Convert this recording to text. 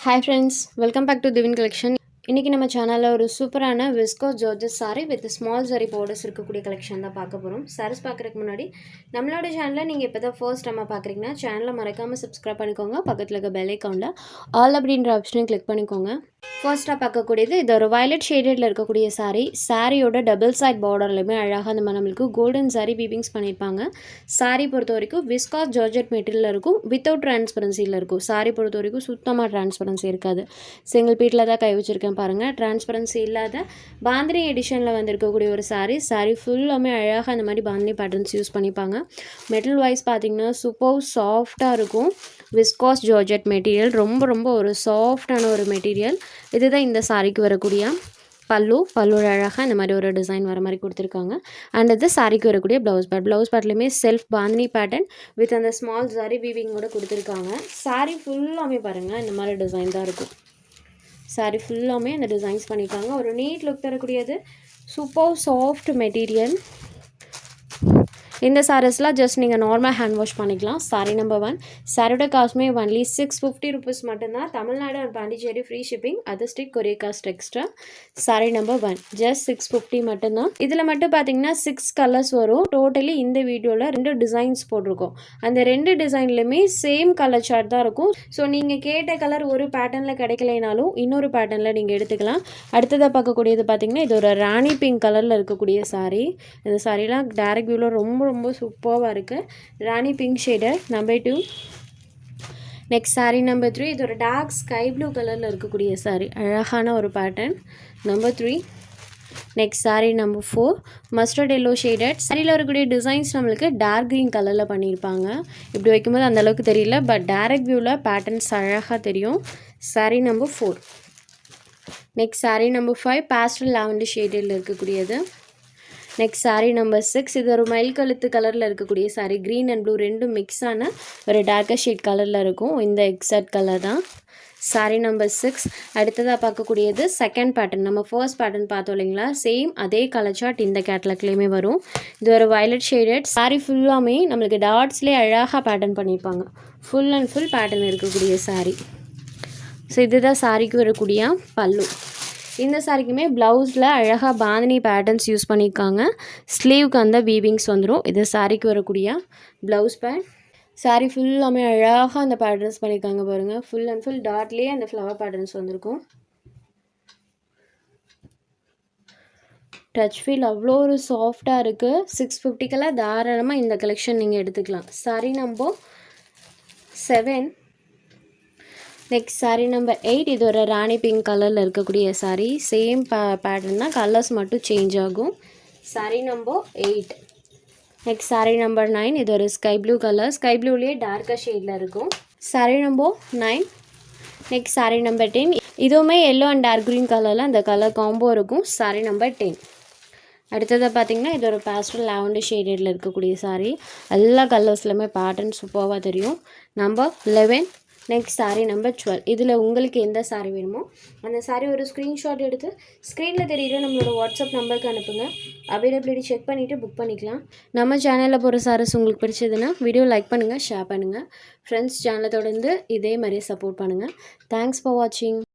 Hi friends, welcome back to Divin Collection. இன்றைக்கி நம்ம சேனலில் ஒரு சூப்பரான viscose georgette sari with small zari borders இருக்கக்கூடிய கலெக்ஷன் தான் பார்க்க போகிறோம். சாரீஸ் பார்க்குறதுக்கு முன்னாடி நம்மளோட சேனலில் நீங்கள் இப்போ தான் ஃபர்ஸ்ட் டைமாக பார்க்குறீங்கன்னா சேனலை மறக்காமல் சப்ஸ்கிரைப் பண்ணிக்கோங்க. பக்கத்தில் இருக்க பெல் ஐக்கானில் ஆல் அப்படின்ற ஆப்ஷனையும் கிளிக் பண்ணிக்கோங்க. ஃபர்ஸ்ட்டாக பார்க்கக்கூடியது இது ஒரு வயலட் ஷேடடில் இருக்கக்கூடிய சாரியோட டபுள் சைட் பார்டர்லையுமே அழகாக அந்த மாதிரி நம்மளுக்கு கோல்டன் சாரி வீவிங்ஸ் பண்ணியிருப்பாங்க. சாரி பொறுத்த வரைக்கும் விஸ்காஸ் ஜார்ஜெட் மெட்டீரியலில் இருக்கும், வித்தவுட் டிரான்ஸ்பரன்சியில் இருக்கும். சாரி பொறுத்த வரைக்கும் சுத்தமாக டிரான்ஸ்பரன்சி இருக்காது. சிங்கிள் பீட்டில் தான் கை வச்சுருக்கேன் பாருங்கள். டிரான்ஸ்பரன்சி இல்லாத பாந்தினி எடிஷனில் வந்திருக்கக்கூடிய ஒரு சாரி ஃபுல்லாமே அழகாக அந்த மாதிரி பாந்தினி பேட்டர்ன்ஸ் யூஸ் பண்ணிப்பாங்க. மெட்டல் வைஸ் பார்த்திங்கன்னா சூப்பர் சாஃப்டாக இருக்கும். விஸ்காஸ் ஜார்ஜெட் மெட்டீரியல் ரொம்ப ஒரு சாஃப்டான ஒரு மெட்டீரியல். இதுதான் இந்த சாரிக்கு வரக்கூடிய பல்லு அழகாக இந்த மாதிரி ஒரு டிசைன் வர மாதிரி கொடுத்துருக்காங்க. அண்ட் இது சாரிக்கு வரக்கூடிய ப்ளவுஸ் பேட்லேயுமே செல்ஃப் பாந்தினி பேட்டர்ன் வித் அந்த ஸ்மால் சாரி வீவிங்கோட கொடுத்துருக்காங்க. சாரி ஃபுல்லாமே பாருங்கள் இந்த மாதிரி டிசைன் தான் இருக்கும். சாரி ஃபுல்லாமே அந்த டிசைன்ஸ் பண்ணியிருக்காங்க. ஒரு நீட் லுக் தரக்கூடியது. Super soft material. இந்த சாரீஸ்லாம் ஜஸ்ட் நீங்கள் நார்மல் ஹேண்ட் வாஷ் பண்ணிக்கலாம். Sorry number 1. சாரியோட காஸ்ட்மே ஒன்லி 650 rupees மட்டும்தான். Tamil Nadu and Pondicherry free shipping, other state courier cost extra. Sorry number 1 just 650 மட்டும்தான். இதில் மட்டும் பார்த்தீங்கன்னா 6 கலர்ஸ் வரும். டோட்டலி இந்த வீடியோவில் 2 டிசைன்ஸ் போட்டிருக்கோம். அந்த 2 டிசைன்லையுமே சேம் கலர் சார்ட் தான் இருக்கும். ஸோ நீங்கள் கேட்ட கலர் ஒரு பேட்டர்னில் கிடைக்கலைனாலும் இன்னொரு பேட்டர்னில் நீங்கள் எடுத்துக்கலாம். அடுத்ததாக பார்க்கக்கூடியது பார்த்தீங்கன்னா இது ஒரு ராணி பிங்க் கலரில் இருக்கக்கூடிய சாரி. இந்த சாரிலாம் டேரக்ட் வியூவில் ரொம்ப சூப்பராக இருக்குது. ராணி பிங்க் ஷேடர் நம்பர் 2. Next sari number 3. இது ஒரு டார்க் ஸ்கை ப்ளூ கலரில் இருக்கக்கூடிய சாரி. அழகான ஒரு pattern. Number 3. Next sari number 4. Mustard yellow shaded. சாரியில் இருக்கக்கூடிய டிசைன்ஸ் நம்மளுக்கு டார்க் க்ரீன் கலரில் பண்ணியிருப்பாங்க. இப்படி வைக்கும்போது அந்தளவுக்கு தெரியல, பட் டைரக்ட் வியூவில் பேட்டர்ன்ஸ் அழகாக தெரியும். Sorry number 4. Next sari number 5. Pastel lavender ஷேடில் இருக்கக்கூடியது. Next sari number 6. இது ஒரு மயில் கழுத்து கலரில் இருக்கக்கூடிய சாரி. க்ரீன் அண்ட் ப்ளூ ரெண்டும் மிக்ஸான ஒரு டார்க்கர் ஷேட் கலரில் இருக்கும். இந்த எக்ஸாக்ட் கலர் தான். Sorry number 6. அடுத்ததாக பார்க்கக்கூடியது செகண்ட் பேட்டர்ன். நம்ம ஃபர்ஸ்ட் பேட்டர்ன் பார்த்தோம் இல்லைங்களா, சேம் அதே கலர் சார்ட் இந்த கேட்லாக்லேயுமே வரும். இது ஒரு வயலட் ஷேடட். சாரி ஃபுல்லாமே நம்மளுக்கு டாட்ஸ்லேயே அழகாக பேட்டர்ன் பண்ணியிருப்பாங்க. ஃபுல் அண்ட் ஃபுல் பேட்டர்ன் இருக்கக்கூடிய சாரி. ஸோ இதுதான் சாரிக்கு வரக்கூடிய பல்லு. இந்த சாரிக்குமே ப்ளவுஸில் அழகாக பாந்தினி பேட்டர்ன்ஸ் யூஸ் பண்ணியிருக்காங்க. ஸ்லீவுக்கு அந்த வீவிங்ஸ் வந்துடும். இது சாரிக்கு வரக்கூடிய ப்ளவுஸ் பேட். சாரி ஃபுல்லாமே அழகாக அந்த பேட்டர்ன்ஸ் பண்ணியிருக்காங்க பாருங்கள். ஃபுல் அண்ட் ஃபுல் டாட்லேயே அந்த ஃப்ளவர் பேட்டர்ன்ஸ் வந்திருக்கும். டச் ஃபீல் அவ்வளோ ஒரு சாஃப்டாக இருக்குது. 650 தாராளமாக இந்த கலெக்ஷன் நீங்கள் எடுத்துக்கலாம். Sari number 7. Next sari number 8. இது ஒரு ராணி பிங்க் கலரில் இருக்கக்கூடிய சாரி. சேம் பேட்டர்ன் தான், கலர்ஸ் மட்டும் சேஞ்ச் ஆகும். Sari number 8. Next sari number 9. இது ஒரு ஸ்கை ப்ளூ கலர். ஸ்கை ப்ளூலேயே டார்க்கர் ஷேடில் இருக்கும். Sari number 9. Next sari number 10. இதுவுமே எல்லோ அண்ட் டார்க் க்ரீன் கலரில் அந்த கலர் காம்போ இருக்கும். சாரி நம்பர் 10. அடுத்ததாக பார்த்தீங்கன்னா இது ஒரு பேஸ்டல் லாவெண்டர் ஷேடில் இருக்கக்கூடிய சாரி. எல்லா கலர்ஸ்லையுமே பேட்டர்ன் சூப்பராக தெரியும். நம்பர் 11. Next sari number 12. இதில் உங்களுக்கு எந்த சாரி வேணுமோ அந்த சாரி ஒரு ஸ்க்ரீன்ஷாட் எடுத்து ஸ்க்ரீனில் தெரியுற நம்மளோட வாட்ஸ்அப் நம்பருக்கு அனுப்புங்க. அவைலபிலிட்டி செக் பண்ணிவிட்டு புக் பண்ணிக்கலாம். நம்ம சேனலில் போகிற சாரீஸ் உங்களுக்கு பிடிச்சதுன்னா வீடியோ லைக் பண்ணுங்கள், ஷேர் பண்ணுங்கள். ஃப்ரெண்ட்ஸ் சேனலை தொடர்ந்து இதே மாதிரியே சப்போர்ட் பண்ணுங்கள். தேங்க்ஸ் ஃபார் வாட்சிங்.